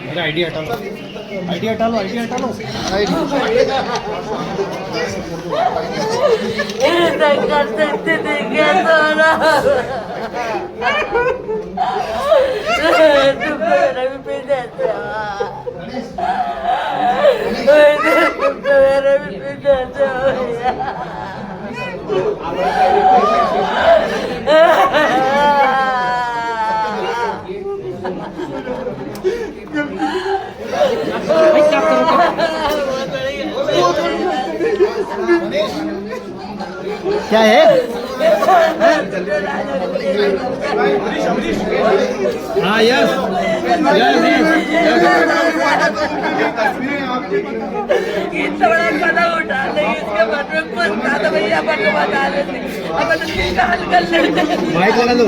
अरे आईडी हटा लो, आईडी हटा लो, आईडी हटा लो। ऐसा कर सकते थे क्या सोना? तुम तो मेरा भी पी जाते हो। तुम तो मेरा भी पी जाते क्या है? हाँ यस इतना बड़ा कदम उठा लेंगे, इसके मन में कुछ था तो भैया अपन को बता देते, अपन इसका हल कर लेते। माइक लगा दो।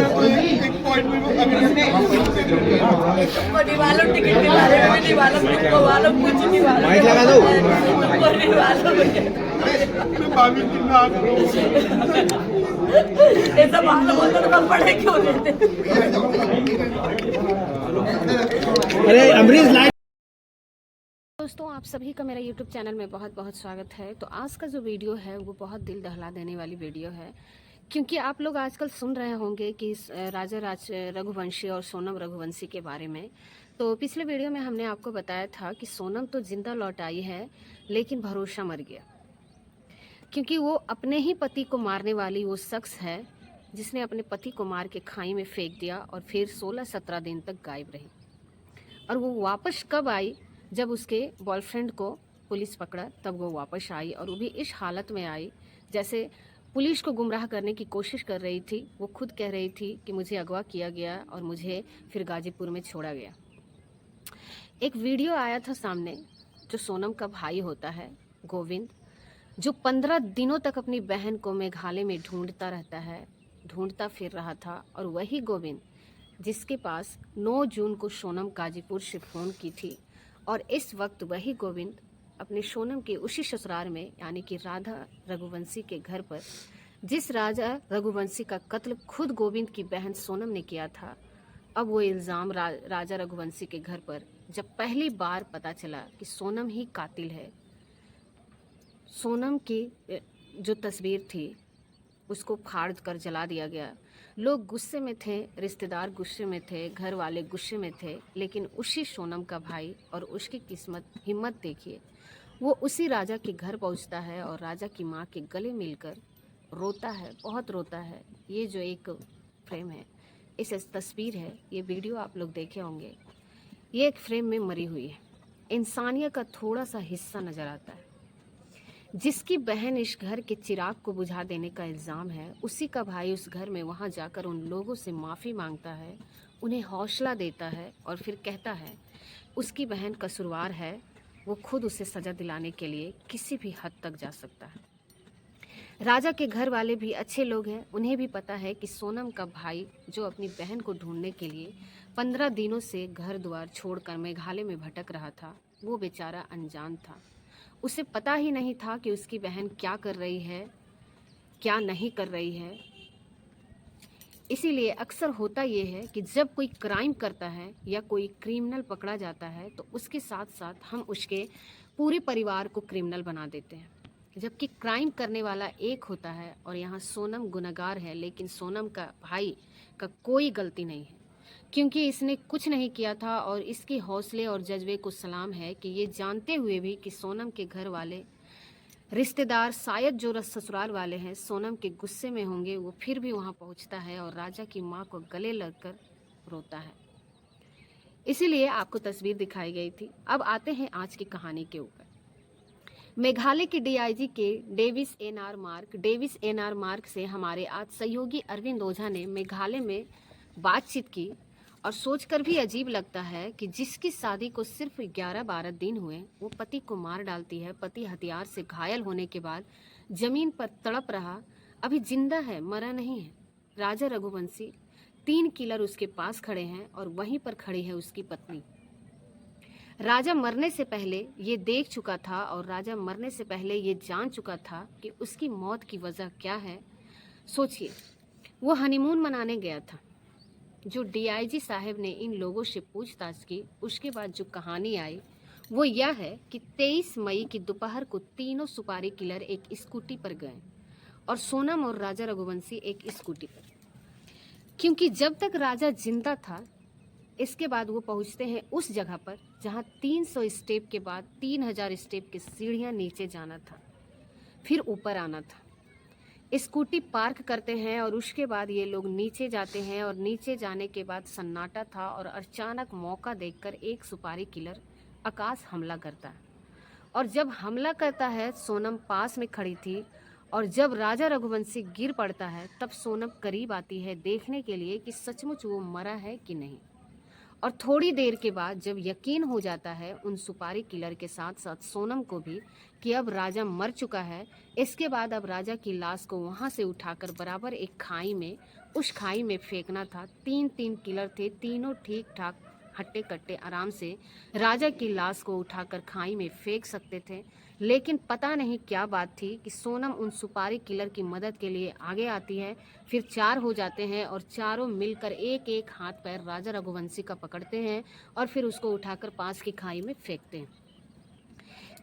तुमको निवालो, टिकट के बारे में भी निवालो, तुमको वालो कुछ निवालो, माइक लगा दो। तुमको निवालो भैया। ऐसा मालूम होता तो हम पढ़े क्यों लेते? अरे अमरीश लाइव। दोस्तों, आप सभी का मेरा YouTube चैनल में बहुत बहुत स्वागत है। तो आज का जो वीडियो है वो बहुत दिल दहला देने वाली वीडियो है, क्योंकि आप लोग आजकल सुन रहे होंगे कि राजा रघुवंशी और सोनम रघुवंशी के बारे में। तो पिछले वीडियो में हमने आपको बताया था कि सोनम तो जिंदा लौट आई है, लेकिन भरोसा मर गया, क्योंकि वो अपने ही पति को मारने वाली वो शख्स है जिसने अपने पति को मार के खाई में फेंक दिया और फिर 16-17 दिन तक गायब रही। और वो वापस कब आई? जब उसके बॉयफ्रेंड को पुलिस पकड़ा तब वो वापस आई, और वो भी इस हालत में आई जैसे पुलिस को गुमराह करने की कोशिश कर रही थी। वो खुद कह रही थी कि मुझे अगवा किया गया और मुझे फिर गाजीपुर में छोड़ा गया। एक वीडियो आया था सामने, जो सोनम का भाई होता है गोविंद, जो 15 दिनों तक अपनी बहन को मेघालय में ढूंढता रहता है, ढूंढता फिर रहा था। और वही गोविंद जिसके पास 9 जून को सोनम गाजीपुर से फ़ोन की थी, और इस वक्त वही गोविंद अपने सोनम के उसी ससुराल में, यानी कि राधा रघुवंशी के घर पर, जिस राजा रघुवंशी का कत्ल खुद गोविंद की बहन सोनम ने किया था, अब वो इल्ज़ाम राजा रघुवंशी के घर पर जब पहली बार पता चला कि सोनम ही कातिल है। सोनम की जो तस्वीर थी उसको फाड़ कर जला दिया गया। लोग गुस्से में थे, रिश्तेदार गुस्से में थे, घर वाले गुस्से में थे, लेकिन उसी सोनम का भाई और उसकी किस्मत, हिम्मत देखिए, वो उसी राजा के घर पहुंचता है और राजा की माँ के गले मिलकर रोता है, बहुत रोता है। ये जो एक फ्रेम है, इस तस्वीर है, ये वीडियो आप लोग देखे होंगे, ये एक फ्रेम में मरी हुई है। इंसानियत का थोड़ा सा हिस्सा नज़र आता है। जिसकी बहन इस घर के चिराग को बुझा देने का इल्ज़ाम है, उसी का भाई उस घर में वहां जाकर उन लोगों से माफ़ी मांगता है, उन्हें हौसला देता है और फिर कहता है उसकी बहन कसूरवार है, वो खुद उसे सज़ा दिलाने के लिए किसी भी हद तक जा सकता है। राजा के घर वाले भी अच्छे लोग हैं, उन्हें भी पता है कि सोनम का भाई जो अपनी बहन को ढूंढने के लिए 15 दिनों से घर द्वार छोड़कर मेघालय में भटक रहा था, वो बेचारा अनजान था। उसे पता ही नहीं था कि उसकी बहन क्या कर रही है, क्या नहीं कर रही है। इसीलिए अक्सर होता ये है कि जब कोई क्राइम करता है या कोई क्रिमिनल पकड़ा जाता है, तो उसके साथ साथ हम उसके पूरे परिवार को क्रिमिनल बना देते हैं, जबकि क्राइम करने वाला एक होता है। और यहाँ सोनम गुनहगार है, लेकिन सोनम का भाई का कोई गलती नहीं है, क्योंकि इसने कुछ नहीं किया था। और इसके हौसले और जज्बे को सलाम है कि ये जानते हुए भी कि सोनम के घर वाले, रिश्तेदार, शायद जो ससुराल वाले हैं सोनम के गुस्से में होंगे, वो फिर भी वहाँ पहुँचता है और राजा की माँ को गले लगकर रोता है। इसीलिए आपको तस्वीर दिखाई गई थी। अब आते हैं आज की कहानी के ऊपर। मेघालय के डीआईजी के डेविस एनआर मार्क से हमारे आज सहयोगी अरविंद ओझा ने मेघालय में बातचीत की, और सोचकर भी अजीब लगता है कि जिसकी शादी को सिर्फ 11-12 दिन हुए, वो पति को मार डालती है। पति हथियार से घायल होने के बाद जमीन पर तड़प रहा, अभी जिंदा है, मरा नहीं है। राजा रघुवंशी, 3 किलर उसके पास खड़े हैं और वहीं पर खड़ी है उसकी पत्नी। राजा मरने से पहले ये देख चुका था और राजा मरने से पहले ये जान चुका था कि उसकी मौत की वजह क्या है। सोचिए, वो हनीमून मनाने गया था, जो डीआईजी साहब ने इन लोगों से पूछताछ की, उसके बाद जो कहानी आई वो यह है कि 23 मई की दोपहर को तीनों सुपारी किलर एक स्कूटी पर गए और सोनम और राजा रघुवंशी एक स्कूटी पर, क्योंकि जब तक राजा जिंदा था इसके बाद वो पहुंचते हैं उस जगह पर जहां 300 स्टेप के बाद 3000 स्टेप की सीढ़ियां नीचे जाना था, फिर ऊपर आना था। स्कूटी पार्क करते हैं और उसके बाद ये लोग नीचे जाते हैं और नीचे जाने के बाद सन्नाटा था और अचानक मौका देखकर एक सुपारी किलर आकाश हमला करता है। और जब हमला करता है सोनम पास में खड़ी थी और जब राजा रघुवंशी गिर पड़ता है तब सोनम करीब आती है देखने के लिए कि सचमुच वो मरा है कि नहीं। और थोड़ी देर के बाद जब यकीन हो जाता है उन सुपारी किलर के साथ साथ सोनम को भी कि अब राजा मर चुका है, इसके बाद अब राजा की लाश को वहां से उठाकर बराबर एक खाई में, उस खाई में फेंकना था। 3 किलर थे, तीनों ठीक ठाक हट्टे कट्टे आराम से राजा की लाश को उठाकर खाई में फेंक सकते थे। लेकिन पता नहीं क्या बात थी कि सोनम उन सुपारी किलर की मदद के लिए आगे आती है। फिर 4 हो जाते हैं और चारों मिलकर एक एक हाथ पैर राजा रघुवंशी का पकड़ते हैं और फिर उसको उठाकर पास की खाई में फेंकते हैं।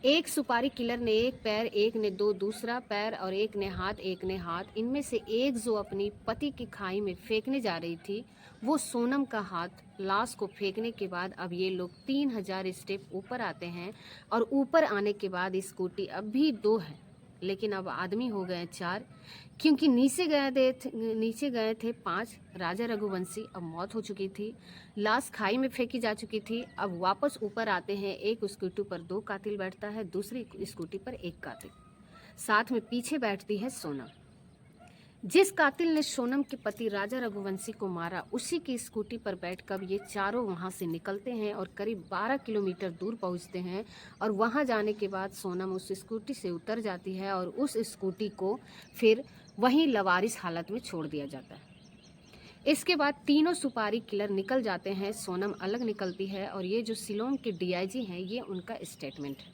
एक सुपारी किलर ने एक पैर, एक ने 2 दूसरा पैर और एक ने हाथ। इनमें से एक जो अपनी पति की खाई में फेंकने जा रही थी वो सोनम का हाथ लाश को फेंकने के बाद अब ये लोग 3000 स्टेप ऊपर आते हैं और ऊपर आने के बाद स्कूटी अब भी 2 है लेकिन अब आदमी हो गए 4, क्योंकि नीचे गए थे 5। राजा रघुवंशी अब मौत हो चुकी थी, लाश खाई में फेंकी जा चुकी थी। अब वापस ऊपर आते हैं, एक स्कूटी पर 2 कातिल बैठता है, दूसरी स्कूटी पर 1 कातिल, साथ में पीछे बैठती है सोनम। जिस कातिल ने सोनम के पति राजा रघुवंशी को मारा उसी की स्कूटी पर बैठकर ये चारों वहां से निकलते हैं और करीब 12 किलोमीटर दूर पहुंचते हैं। और वहां जाने के बाद सोनम उस स्कूटी से उतर जाती है और उस स्कूटी को फिर वहीं लवारिस हालत में छोड़ दिया जाता है। इसके बाद तीनों सुपारी किलर निकल जाते हैं, सोनम अलग निकलती है और ये जो शिलोंग के डीआईजी हैं ये उनका स्टेटमेंट है।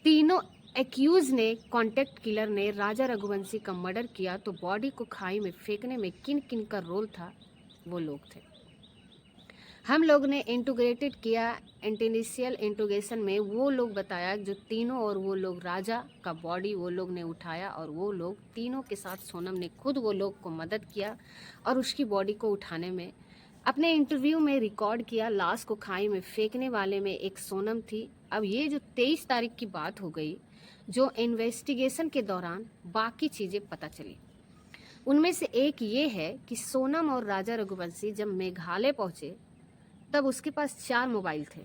तीनों एक्यूज ने, कॉन्टेक्ट किलर ने राजा रघुवंशी का मर्डर किया तो बॉडी को खाई में फेंकने में किन किन का रोल था वो लोग थे। हम लोग ने इंटीग्रेटेड किया, इंटरनेशियल इंट्रोगेशन में वो लोग बताया जो तीनों, और वो लोग राजा का बॉडी वो लोग ने उठाया और वो लोग तीनों के साथ सोनम ने खुद वो लोग को मदद किया और उसकी बॉडी को उठाने में। अपने इंटरव्यू में रिकॉर्ड किया, लाश को खाई में फेंकने वाले में एक सोनम थी। अब ये जो 23 तारीख की बात हो गई, जो इन्वेस्टिगेशन के दौरान बाकी चीज़ें पता चली, उनमें से एक ये है कि सोनम और राजा रघुवंशी जब मेघालय पहुंचे तब उसके पास 4 मोबाइल थे,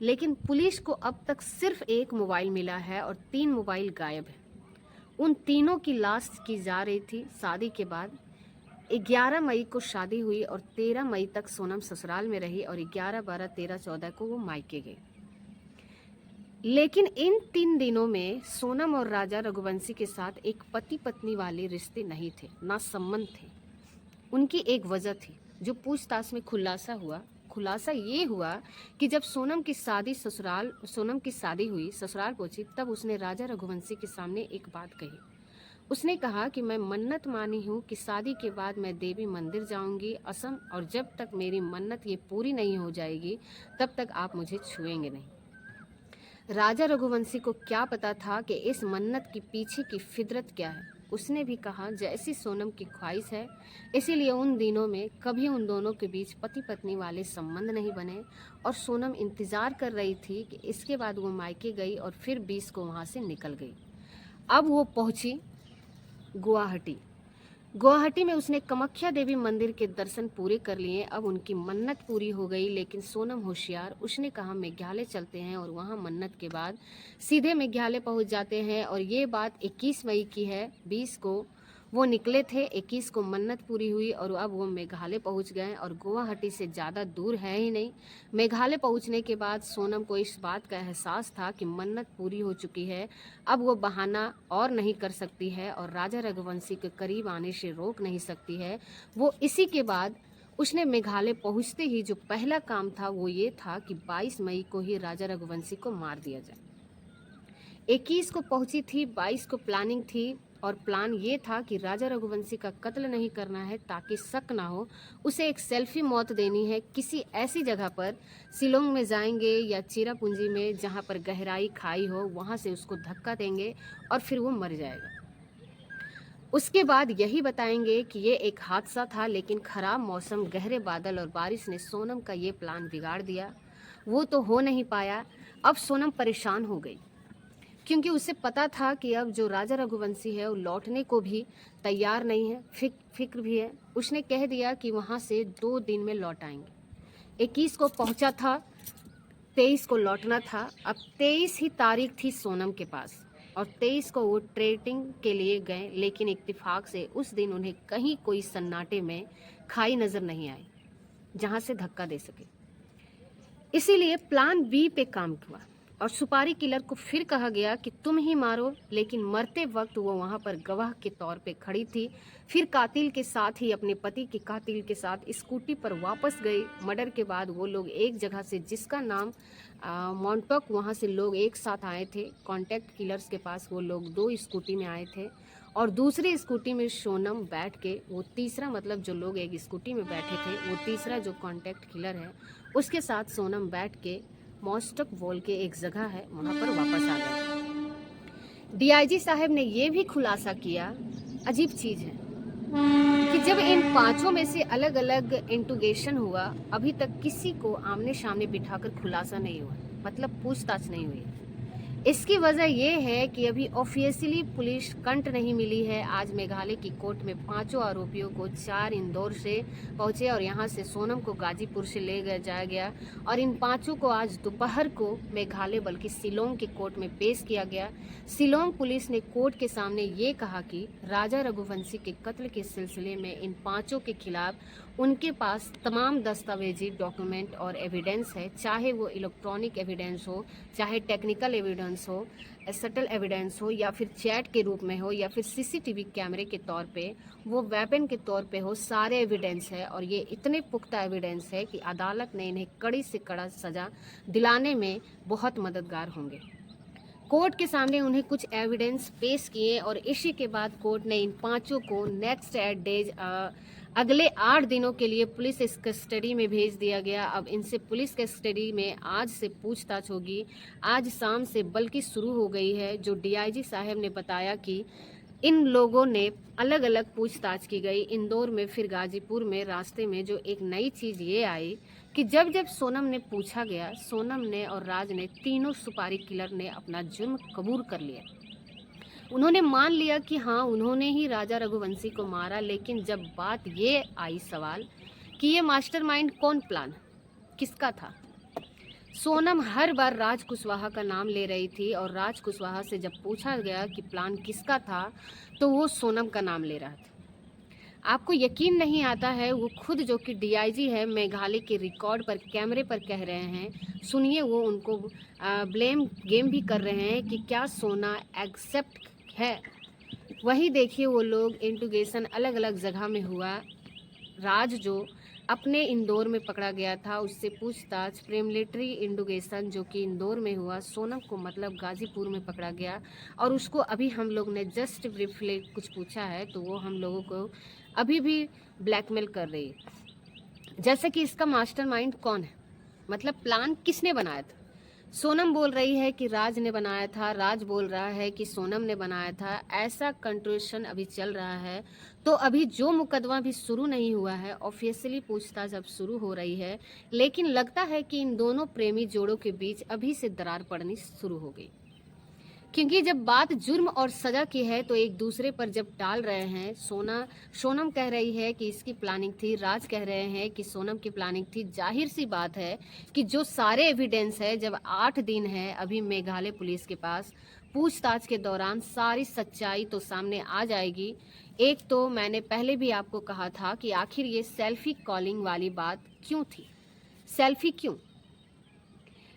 लेकिन पुलिस को अब तक सिर्फ 1 मोबाइल मिला है और 3 मोबाइल गायब है। उन तीनों की लाश की जा रही थी शादी के बाद। 11 मई को शादी हुई और 13 मई तक सोनम ससुराल में रही और 11, 12, 13, 14 को वो मायके गई। लेकिन इन 3 दिनों में सोनम और राजा रघुवंशी के साथ एक पति पत्नी वाले रिश्ते नहीं थे, ना संबंध थे। उनकी एक वजह थी जो पूछताछ में खुलासा हुआ। खुलासा ये हुआ कि जब सोनम की शादी हुई, ससुराल पहुंची, तब उसने राजा रघुवंशी के सामने एक बात कही। उसने कहा कि मैं मन्नत मानी हूँ कि शादी के बाद मैं देवी मंदिर जाऊंगी असम, और जब तक मेरी मन्नत ये पूरी नहीं हो जाएगी तब तक आप मुझे छुएंगे नहीं। राजा रघुवंशी को क्या पता था कि इस मन्नत के पीछे की फितरत क्या है। उसने भी कहा जैसी सोनम की ख्वाहिश है, इसीलिए उन दिनों में कभी उन दोनों के बीच पति पत्नी वाले संबंध नहीं बने और सोनम इंतज़ार कर रही थी कि इसके बाद वो मायके गई और फिर 20 को वहाँ से निकल गई। अब वो पहुँची गुवाहाटी में उसने कामाख्या देवी मंदिर के दर्शन पूरे कर लिए। अब उनकी मन्नत पूरी हो गई, लेकिन सोनम होशियार, उसने कहा मेघालय चलते हैं और वहां मन्नत के बाद सीधे मेघालय पहुंच जाते हैं। और ये बात 21 मई की है। 20 को वो निकले थे, 21 को मन्नत पूरी हुई और अब वो मेघालय पहुंच गए और गुवाहाटी से ज़्यादा दूर है ही नहीं। मेघालय पहुंचने के बाद सोनम को इस बात का एहसास था कि मन्नत पूरी हो चुकी है, अब वो बहाना और नहीं कर सकती है और राजा रघुवंशी के करीब आने से रोक नहीं सकती है। वो इसी के बाद उसने मेघालय पहुँचते ही जो पहला काम था वो ये था कि 22 मई को ही राजा रघुवंशी को मार दिया जाए। 21 को पहुंची थी, 22 को प्लानिंग थी, और प्लान ये था कि राजा रघुवंशी का कत्ल नहीं करना है ताकि शक ना हो, उसे एक सेल्फी मौत देनी है। किसी ऐसी जगह पर शिलोंग में जाएंगे या चिरापुंजी में जहाँ पर गहराई खाई हो, वहाँ से उसको धक्का देंगे और फिर वो मर जाएगा। उसके बाद यही बताएंगे कि ये एक हादसा था, लेकिन खराब मौसम, गहरे बादल और बारिश ने सोनम का ये प्लान बिगाड़ दिया। वो तो हो नहीं पाया। अब सोनम परेशान हो गई क्योंकि उसे पता था कि अब जो राजा रघुवंशी है वो लौटने को भी तैयार नहीं है, फिक्र भी है। उसने कह दिया कि वहाँ से 2 दिन में लौट आएंगे। 21 को पहुँचा था, 23 को लौटना था। अब 23 ही तारीख थी सोनम के पास और 23 को वो ट्रेडिंग के लिए गए, लेकिन इत्तेफाक से उस दिन उन्हें कहीं कोई सन्नाटे में खाई नज़र नहीं आई जहाँ से धक्का दे सके। इसीलिए प्लान बी पे काम हुआ और सुपारी किलर को फिर कहा गया कि तुम ही मारो, लेकिन मरते वक्त वो वहाँ पर गवाह के तौर पे खड़ी थी। फिर कातिल के साथ ही अपने पति के कातिल के साथ स्कूटी पर वापस गई। मर्डर के बाद वो लोग एक जगह से जिसका नाम मॉन्टॉक, वहाँ से लोग एक साथ आए थे। कॉन्टैक्ट किलर्स के पास वो लोग 2 स्कूटी में आए थे और दूसरी स्कूटी में सोनम बैठ के, वो तीसरा मतलब जो लोग एक स्कूटी में बैठे थे, वो तीसरा जो कॉन्टैक्ट किलर है उसके साथ सोनम बैठ के मॉन्टॉक बोल के एक जगह है वहाँ पर वापस आ गए। डीआईजी साहब ने ये भी खुलासा किया, अजीब चीज़ है कि जब इन 5 में से अलग अलग इंट्रोगेशन हुआ, अभी तक किसी को आमने सामने बिठाकर खुलासा नहीं हुआ, मतलब पूछताछ नहीं हुई। इसकी वजह यह है कि अभी ऑफिशियली पुलिस कंट नहीं मिली है। आज मेघालय की कोर्ट में 5 आरोपियों को 4 इंदौर से पहुंचे और यहां से सोनम को गाजीपुर से ले जाया गया और इन 5 को आज दोपहर को मेघालय बल्कि शिलोंग की कोर्ट में पेश किया गया। शिलोंग पुलिस ने कोर्ट के सामने ये कहा कि राजा रघुवंशी के कत्ल के सिलसिले में इन 5 के खिलाफ उनके पास तमाम दस्तावेजी डॉक्यूमेंट और एविडेंस है, चाहे वो इलेक्ट्रॉनिक एविडेंस हो, चाहे टेक्निकल एविडेंस हो, सटल एविडेंस हो, या फिर चैट के रूप में हो, या फिर सीसीटीवी कैमरे के तौर पे, वो वेपन के तौर पे हो, सारे एविडेंस है। और ये इतने पुख्ता एविडेंस है कि अदालत ने इन्हें कड़ी से कड़ा सज़ा दिलाने में बहुत मददगार होंगे। कोर्ट के सामने उन्हें कुछ एविडेंस पेश किए और इसी के बाद कोर्ट ने इन 5 को नेक्स्ट 8 डेज अगले 8 दिनों के लिए पुलिस कस्टडी में भेज दिया गया। अब इनसे पुलिस कस्टडी में आज से पूछताछ होगी। आज शाम से बल्कि शुरू हो गई है। जो डीआईजी साहब ने बताया कि इन लोगों ने अलग अलग पूछताछ की गई, इंदौर में फिर गाजीपुर में। रास्ते में जो एक नई चीज़ ये आई कि जब जब सोनम ने पूछा गया, सोनम ने और राज ने, तीनों सुपारी किलर ने अपना जुर्म कबूल कर लिया। उन्होंने मान लिया कि हाँ उन्होंने ही राजा रघुवंशी को मारा। लेकिन जब बात ये आई सवाल कि ये मास्टरमाइंड कौन प्लान किसका था, सोनम हर बार राज कुशवाहा का नाम ले रही थी और राज कुशवाहा से जब पूछा गया कि प्लान किसका था तो वो सोनम का नाम ले रहा था। आपको यकीन नहीं आता है, वो खुद जो कि डीआईजी है मेघालय के रिकॉर्ड पर कैमरे पर कह रहे हैं। सुनिए, वो उनको ब्लेम गेम भी कर रहे हैं कि क्या सोना एक्सेप्ट है। वही देखिए, वो लोग इंट्रोगेशन अलग अलग जगह में हुआ। राज जो अपने इंदौर में पकड़ा गया था, उससे पूछताछ प्रीलिमिनरी इंट्रोगेशन जो कि इंदौर में हुआ। सोनम को मतलब गाजीपुर में पकड़ा गया और उसको अभी हम लोग ने जस्ट ब्रीफली कुछ पूछा है तो वो हम लोगों को अभी भी ब्लैकमेल कर रही है। जैसे कि इसका मास्टरमाइंड कौन है, मतलब प्लान किसने बनाया था। सोनम बोल रही है कि राज ने बनाया था, राज बोल रहा है कि सोनम ने बनाया था। ऐसा कंट्रोवर्शन अभी चल रहा है। तो अभी जो मुकदमा भी शुरू नहीं हुआ है, ऑफिशियली पूछताछ अब शुरू हो रही है, लेकिन लगता है कि इन दोनों प्रेमी जोड़ों के बीच अभी से दरार पड़नी शुरू हो गई। क्योंकि जब बात जुर्म और सजा की है तो एक दूसरे पर जब डाल रहे हैं, सोनम कह रही है कि इसकी प्लानिंग थी, राज कह रहे हैं कि सोनम की प्लानिंग थी। जाहिर सी बात है कि जो सारे एविडेंस है, जब 8 दिन है अभी मेघालय पुलिस के पास, पूछताछ के दौरान सारी सच्चाई तो सामने आ जाएगी। एक तो मैंने पहले भी आपको कहा था कि आखिर ये सेल्फी कॉलिंग वाली बात क्यों थी, सेल्फी क्यों।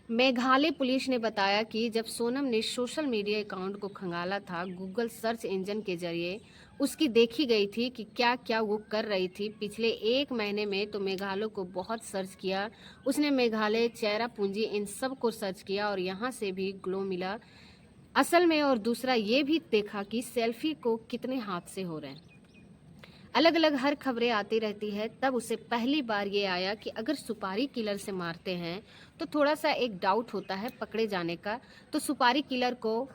मेघालय पुलिस ने बताया कि जब सोनम ने सोशल मीडिया अकाउंट को खंगाला था, गूगल सर्च इंजन के जरिए उसकी देखी गई थी कि क्या क्या वो कर रही थी। पिछले 1 महीने में तो मेघालय को बहुत सर्च किया उसने, मेघालय, चेरापूंजी, इन सब को सर्च किया और यहाँ से भी ग्लो मिला। असल में, और दूसरा ये भी देखा कि सेल्फी को कितने हाथ से हो रहे हैं। अलग अलग हर खबरें आती रहती है। तब उसे पहली बार ये आया कि अगर सुपारी किलर से मारते हैं तो थोड़ा सा एक डाउट होता है पकड़े जाने का। तो सुपारी किलर को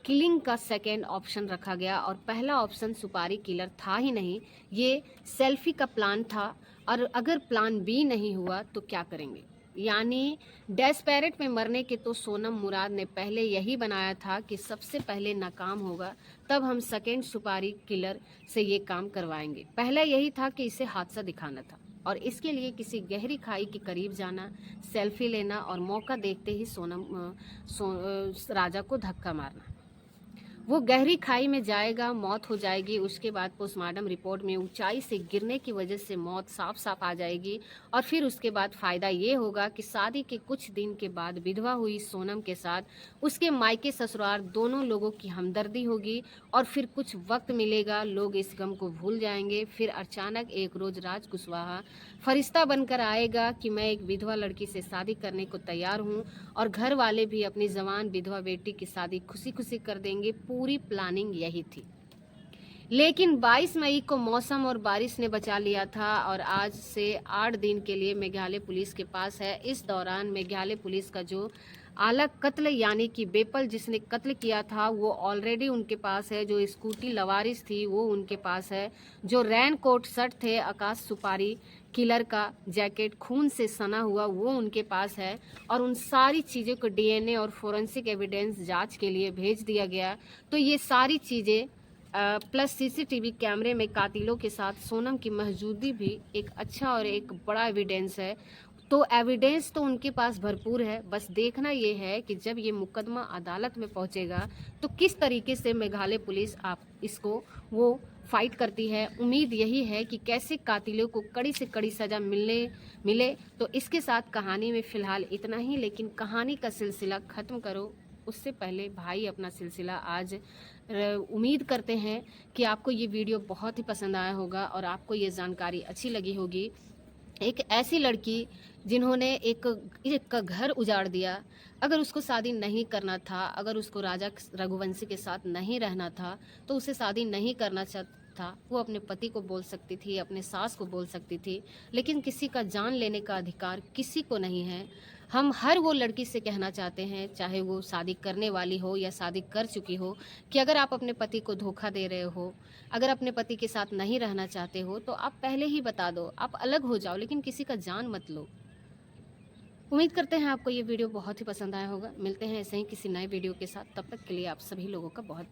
किलिंग का सेकेंड ऑप्शन रखा गया और पहला ऑप्शन सुपारी किलर था ही नहीं, ये सेल्फी का प्लान था। और अगर प्लान बी नहीं हुआ तो क्या करेंगे, यानी डेस्पेरेट में मरने के तो सोनम मुराद ने पहले यही बनाया था कि सबसे पहले नाकाम होगा तब हम सेकेंड सुपारी किलर से ये काम करवाएंगे। पहला यही था कि इसे हादसा दिखाना था और इसके लिए किसी गहरी खाई के करीब जाना, सेल्फी लेना और मौका देखते ही राजा को धक्का मारना। वो गहरी खाई में जाएगा, मौत हो जाएगी। उसके बाद पोस्टमार्टम रिपोर्ट में ऊंचाई से गिरने की वजह से मौत साफ साफ आ जाएगी। और फिर उसके बाद फ़ायदा ये होगा कि शादी के कुछ दिन के बाद विधवा हुई सोनम के साथ उसके मायके ससुराल दोनों लोगों की हमदर्दी होगी और फिर कुछ वक्त मिलेगा, लोग इस गम को भूल जाएंगे। फिर अचानक एक रोज़ राज कुशवाहा फरिश्ता बनकर आएगा कि मैं एक विधवा लड़की से शादी करने को तैयार हूँ और घर वाले भी अपनी जवान विधवा बेटी की शादी खुशी खुशी कर देंगे। पूरी प्लानिंग यही थी। लेकिन 22 मई को मौसम और बारिश ने बचा लिया था और आज से 8 दिन के लिए मेघालय पुलिस के पास है। इस दौरान मेघालय पुलिस का जो आला कत्ल यानी कि बेपल जिसने कत्ल किया था वो ऑलरेडी उनके पास है। जो स्कूटी लवारिस थी वो उनके पास है। जो रैन कोट शर्ट थे आकाश सुपारी किलर का जैकेट खून से सना हुआ वो उनके पास है। और उन सारी चीज़ों को डीएनए और फोरेंसिक एविडेंस जांच के लिए भेज दिया गया। तो ये सारी चीज़ें प्लस सीसीटीवी कैमरे में कातिलों के साथ सोनम की मौजूदगी भी एक अच्छा और एक बड़ा एविडेंस है। तो एविडेंस तो उनके पास भरपूर है, बस देखना ये है कि जब ये मुकदमा अदालत में पहुंचेगा तो किस तरीके से मेघालय पुलिस आप इसको वो फाइट करती है। उम्मीद यही है कि कैसे कातिलों को कड़ी से कड़ी सज़ा मिले। तो इसके साथ कहानी में फ़िलहाल इतना ही, लेकिन कहानी का सिलसिला ख़त्म करो उससे पहले भाई अपना सिलसिला आज उम्मीद करते हैं कि आपको ये वीडियो बहुत ही पसंद आया होगा और आपको ये जानकारी अच्छी लगी होगी। एक ऐसी लड़की जिन्होंने एक घर उजाड़ दिया, अगर उसको शादी नहीं करना था, अगर उसको राजा रघुवंशी के साथ नहीं रहना था तो उसे शादी नहीं करना था। वो अपने पति को बोल सकती थी, अपने सास को बोल सकती थी, लेकिन किसी का जान लेने का अधिकार किसी को नहीं है। हम हर वो लड़की से कहना चाहते हैं, चाहे वो शादी करने वाली हो या शादी कर चुकी हो, कि अगर आप अपने पति को धोखा दे रहे हो, अगर अपने पति के साथ नहीं रहना चाहते हो तो आप पहले ही बता दो, आप अलग हो जाओ, लेकिन किसी का जान मत लो। उम्मीद करते हैं आपको ये वीडियो बहुत ही पसंद आया होगा। मिलते हैं ऐसे ही किसी नए वीडियो के साथ, तब तक के लिए आप सभी लोगों का बहुत बहुत